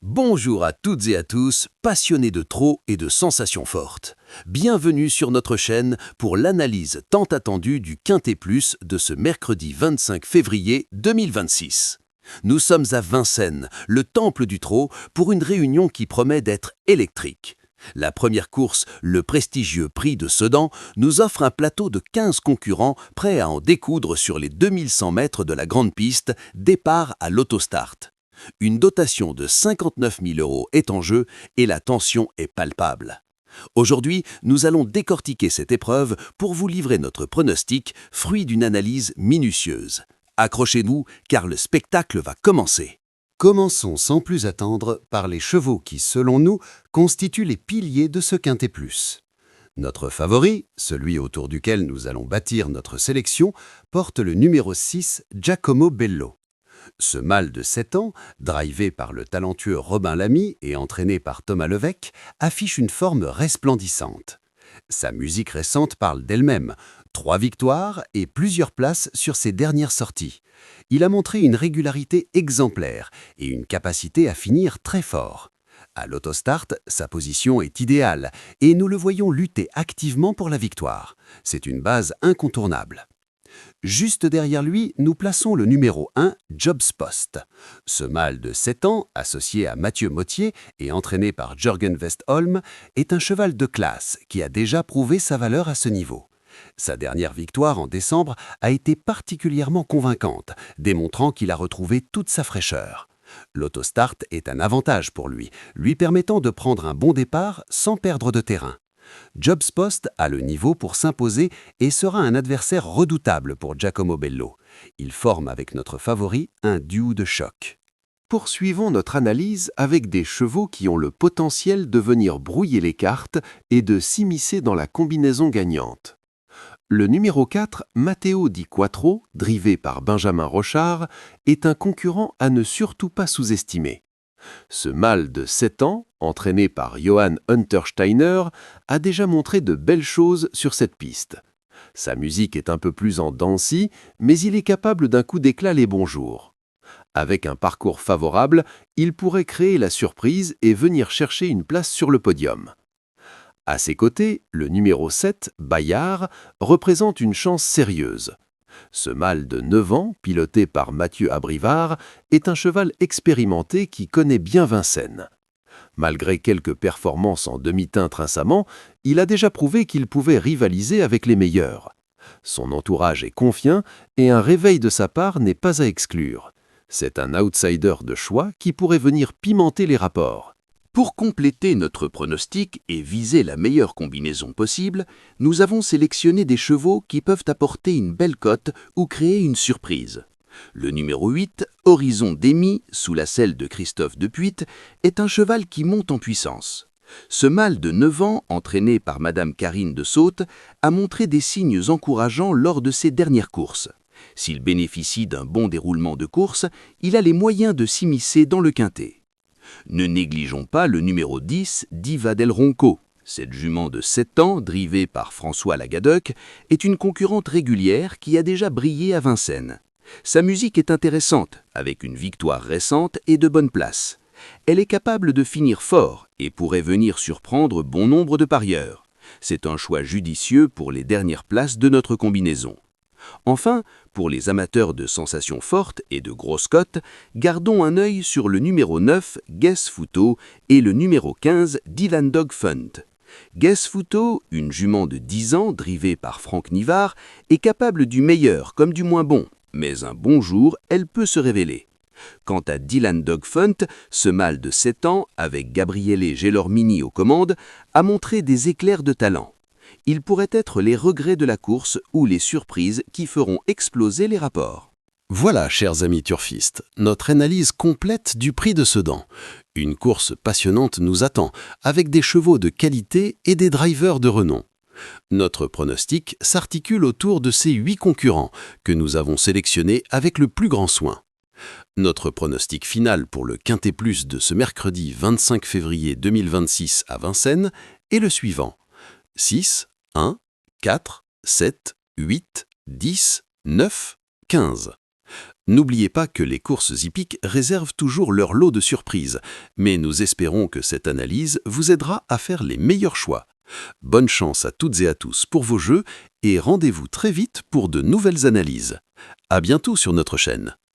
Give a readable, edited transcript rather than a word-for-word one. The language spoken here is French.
Bonjour à toutes et à tous, passionnés de trot et de sensations fortes. Bienvenue sur notre chaîne pour l'analyse tant attendue du Quintet Plus de ce mercredi 25 février 2026. Nous sommes à Vincennes, le temple du trot, pour une réunion qui promet d'être électrique. La première course, le prestigieux prix de Sedan, nous offre un plateau de 15 concurrents prêts à en découdre sur les 2100 mètres de la grande piste, départ à l'autostart. Une dotation de 59 000 € est en jeu et la tension est palpable. Aujourd'hui, nous allons décortiquer cette épreuve pour vous livrer notre pronostic, fruit d'une analyse minutieuse. Accrochez-nous, car le spectacle va commencer. Commençons sans plus attendre par les chevaux qui, selon nous, constituent les piliers de ce Quintet Plus. Notre favori, celui autour duquel nous allons bâtir notre sélection, porte le numéro 6, Giacomo Bello. Ce mâle de 7 ans, drivé par le talentueux Robin Lamy et entraîné par Thomas Levesque, affiche une forme resplendissante. Sa musique récente parle d'elle-même. 3 victoires et plusieurs places sur ses dernières sorties. Il a montré une régularité exemplaire et une capacité à finir très fort. À l'autostart, sa position est idéale et nous le voyons lutter activement pour la victoire. C'est une base incontournable. Juste derrière lui, nous plaçons le numéro 1, Jobs Post. Ce mâle de 7 ans, associé à Mathieu Mottier et entraîné par Jürgen Westholm, est un cheval de classe qui a déjà prouvé sa valeur à ce niveau. Sa dernière victoire en décembre a été particulièrement convaincante, démontrant qu'il a retrouvé toute sa fraîcheur. L'autostart est un avantage pour lui permettant de prendre un bon départ sans perdre de terrain. Jobs Post a le niveau pour s'imposer et sera un adversaire redoutable pour Giacomo Bello. Il forme avec notre favori un duo de choc. Poursuivons notre analyse avec des chevaux qui ont le potentiel de venir brouiller les cartes et de s'immiscer dans la combinaison gagnante. Le numéro 4, Matteo Di Quattro, drivé par Benjamin Rochard, est un concurrent à ne surtout pas sous-estimer. Ce mâle de 7 ans, entraîné par Johann Untersteiner, a déjà montré de belles choses sur cette piste. Sa musique est un peu plus en dents-de-scie, mais il est capable d'un coup d'éclat les bons jours. Avec un parcours favorable, il pourrait créer la surprise et venir chercher une place sur le podium. À ses côtés, le numéro 7, Bayard, représente une chance sérieuse. Ce mâle de 9 ans, piloté par Mathieu Abrivard, est un cheval expérimenté qui connaît bien Vincennes. Malgré quelques performances en demi-teinte récemment, il a déjà prouvé qu'il pouvait rivaliser avec les meilleurs. Son entourage est confiant et un réveil de sa part n'est pas à exclure. C'est un outsider de choix qui pourrait venir pimenter les rapports. Pour compléter notre pronostic et viser la meilleure combinaison possible, nous avons sélectionné des chevaux qui peuvent apporter une belle cote ou créer une surprise. Le numéro 8, Horizon d'Emy, sous la selle de Christophe Depuit, est un cheval qui monte en puissance. Ce mâle de 9 ans, entraîné par Madame Karine de Saute, a montré des signes encourageants lors de ses dernières courses. S'il bénéficie d'un bon déroulement de course, il a les moyens de s'immiscer dans le quintet. Ne négligeons pas le numéro 10, Diva del Ronco. Cette jument de 7 ans, drivée par François Lagadec, est une concurrente régulière qui a déjà brillé à Vincennes. Sa musique est intéressante, avec une victoire récente et de bonnes places. Elle est capable de finir fort et pourrait venir surprendre bon nombre de parieurs. C'est un choix judicieux pour les dernières places de notre combinaison. Enfin, pour les amateurs de sensations fortes et de grosses cotes, gardons un œil sur le numéro 9, Guess Futo, et le numéro 15, Dylan Dog Fund. Guess Futo, une jument de 10 ans drivée par Franck Nivard, est capable du meilleur comme du moins bon, mais un bon jour, elle peut se révéler. Quant à Dylan Dog Fund, ce mâle de 7 ans, avec Gabriele Gelormini aux commandes, a montré des éclairs de talent. Ils pourraient être les regrets de la course ou les surprises qui feront exploser les rapports. Voilà, chers amis turfistes, notre analyse complète du prix de Sedan. Une course passionnante nous attend, avec des chevaux de qualité et des drivers de renom. Notre pronostic s'articule autour de ces 8 concurrents que nous avons sélectionnés avec le plus grand soin. Notre pronostic final pour le Quintet Plus de ce mercredi 25 février 2026 à Vincennes est le suivant. 6, 1, 4, 7, 8, 10, 9, 15. N'oubliez pas que les courses hippiques réservent toujours leur lot de surprises, mais nous espérons que cette analyse vous aidera à faire les meilleurs choix. Bonne chance à toutes et à tous pour vos jeux et rendez-vous très vite pour de nouvelles analyses. À bientôt sur notre chaîne.